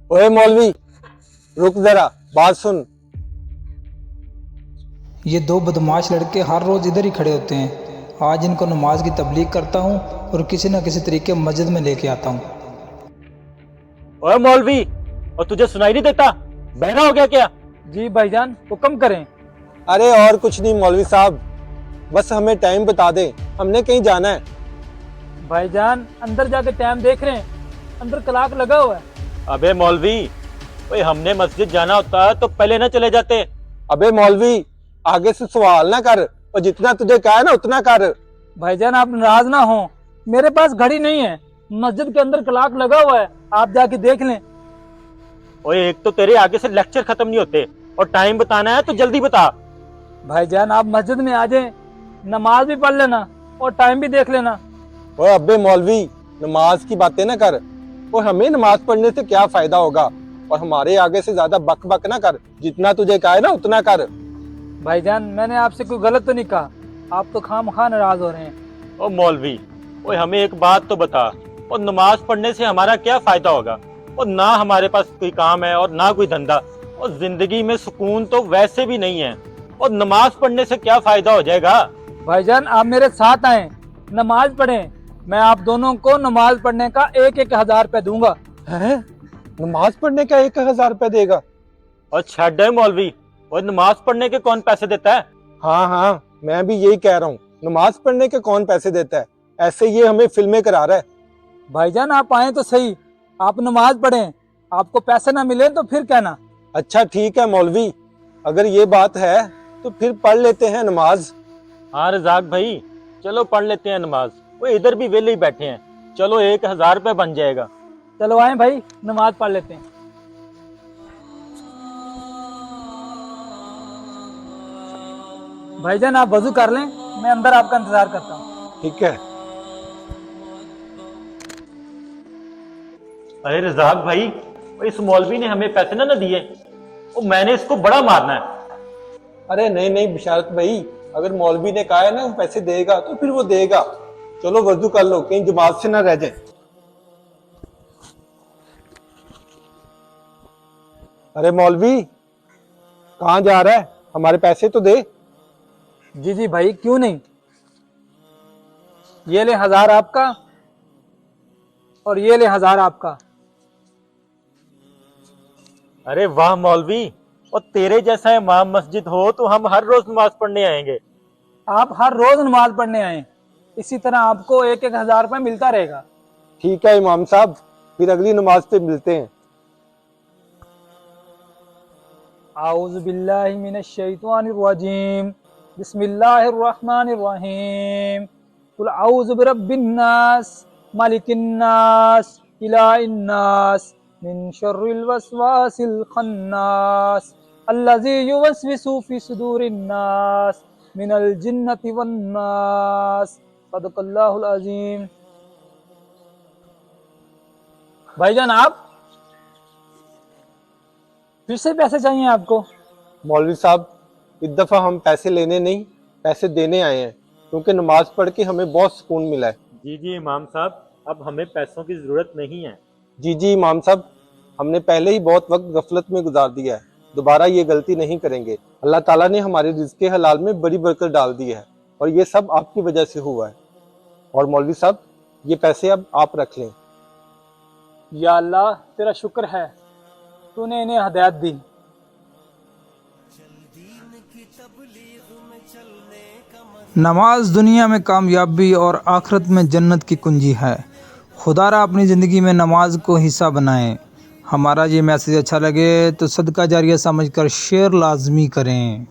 ओए मौलवी, रुक जरा, बात सुन। ये दो बदमाश लड़के हर रोज़ इधर ही खड़े होते हैं। आज इनको नमाज की तबलीग करता हूँ और किसी न किसी तरीके मस्जिद में लेके आता हूँ। ओए मौलवी, और तुझे सुनाई नहीं देता? बहरा हो गया क्या? जी भाईजान, हुक्म करें। अरे और कुछ नहीं मौलवी साहब, बस हमें टाइम बता दें, हमने कहीं जाना है। भाईजान अंदर जाके टाइम देख रहे हैं, अंदर क्लॉक लगा हुआ है। अबे मौलवी, ओए हमने मस्जिद जाना होता तो पहले ना चले जाते। अबे मौलवी, आगे से सवाल ना कर और जितना तुझे कहा है ना उतना कर। भाईजान आप नाराज ना हो, मेरे पास घड़ी नहीं है, मस्जिद के अंदर क्लॉक लगा हुआ है, आप जाके देख लें। ओए एक तो तेरे आगे से लेक्चर खत्म नहीं होते और टाइम बताना है तो जल्दी बता। भाईजान आप मस्जिद में आ जाएं, नमाज भी पढ़ लेना और टाइम भी देख लेना। ओए अबे मौलवी, नमाज की बातें ना कर, और हमें नमाज पढ़ने से क्या फायदा होगा, और हमारे आगे से ज्यादा बक बक ना कर, जितना तुझे कहा है ना उतना कर। भाईजान मैंने आपसे कोई गलत तो नहीं कहा, आप तो खामखा नाराज हो रहे हैं। ओ मौलवी, ओए हमें एक बात तो बता, और नमाज पढ़ने से हमारा क्या फायदा होगा? और ना हमारे पास कोई काम है और ना कोई धंधा, और जिंदगी में सुकून तो वैसे भी नहीं है, और नमाज पढ़ने से क्या फायदा हो जाएगा? भाईजान आप मेरे साथ आए, नमाज पढ़ें, मैं आप दोनों को नमाज पढ़ने का 1,000 रुपये दूंगा। है? नमाज पढ़ने का 1,000 रुपये देगा? और छड़ है मौलवी, और नमाज पढ़ने के कौन पैसे देता है? हाँ हाँ, मैं भी यही कह रहा हूँ, नमाज पढ़ने के कौन पैसे देता है? ऐसे ये हमें फिल्में करा रहा है। भाईजान आप आए तो सही, आप नमाज पढ़ें, आपको पैसे ना मिले तो फिर कहना। अच्छा ठीक है मौलवी, अगर ये बात है तो फिर पढ़ लेते हैं नमाज। हाँ रजाक भाई, चलो पढ़ लेते हैं नमाज। वो इधर भी वेले ही बैठे हैं, चलो 1,000 रुपये बन जाएगा। चलो आए भाई, नमाज पढ़ लेते हैं। भाईजान आप वजू कर लें, मैं अंदर आपका इंतजार करता हूँ। ठीक है। अरे रजाक भाई, वो इस मौलवी ने हमें पैसे ना दिए, वो मैंने इसको बड़ा मारना है। अरे नहीं नहीं बिशारत भाई, अगर मौलवी ने कहा है ना वो पैसे देगा तो फिर वो देगा। चलो वजू कर लो, कहीं जमात से ना रह जाए। अरे मौलवी, कहाँ जा रहा है? हमारे पैसे तो दे। जी जी भाई, क्यों नहीं, ये ले 1,000 आपका और ये ले 1,000 आपका। अरे वाह मौलवी, और तेरे जैसा इमाम मस्जिद हो तो हम हर रोज नमाज पढ़ने आएंगे। आप हर रोज नमाज पढ़ने आए, इसी तरह आपको 1,000 रुपये मिलता रहेगा। ठीक है इमाम साहब, फिर अगली नमाज पे मिलते हैं। आऊज़ु बिल्लाहि मिनश शैतानिर रजीम, बिस्मिल्लाहिर रहमानिर रहीम, कुल आऊज़ु बिरब्बिन नास, मालिकिन नास, इलाहिन नास, मिन शर्रिल वसवासिल खन्नास, अल्लज़ी युवस्विसु फी सुदूरिन नास, मिनल जिन्नति वन नास। सदक़ल्लाहुल अज़ीम। भाईजान आप फिर से पैसे चाहिए आपको? मौलवी साहब, इस दफा हम पैसे लेने नहीं, पैसे देने आए हैं, क्योंकि नमाज पढ़ के हमें बहुत सुकून मिला है। जी जी इमाम साहब, अब हमें पैसों की जरूरत नहीं है। जी जी इमाम साहब, हमने पहले ही बहुत वक्त गफलत में गुजार दिया है, दोबारा ये गलती नहीं करेंगे। अल्लाह ताला ने हमारे रिज़्क़े हलाल में बड़ी बरकत डाल दी है, और ये सब आपकी वजह से हुआ है। और मौलवी साहब, ये पैसे अब आप रख लें। या अल्लाह तेरा शुक्र है, तूने इन्हें हदायत दी। नमाज दुनिया में कामयाबी और आखिरत में जन्नत की कुंजी है। खुदारा अपनी ज़िंदगी में नमाज को हिस्सा बनाएं। हमारा ये मैसेज अच्छा लगे तो सदका जारिया समझकर शेयर लाजमी करें।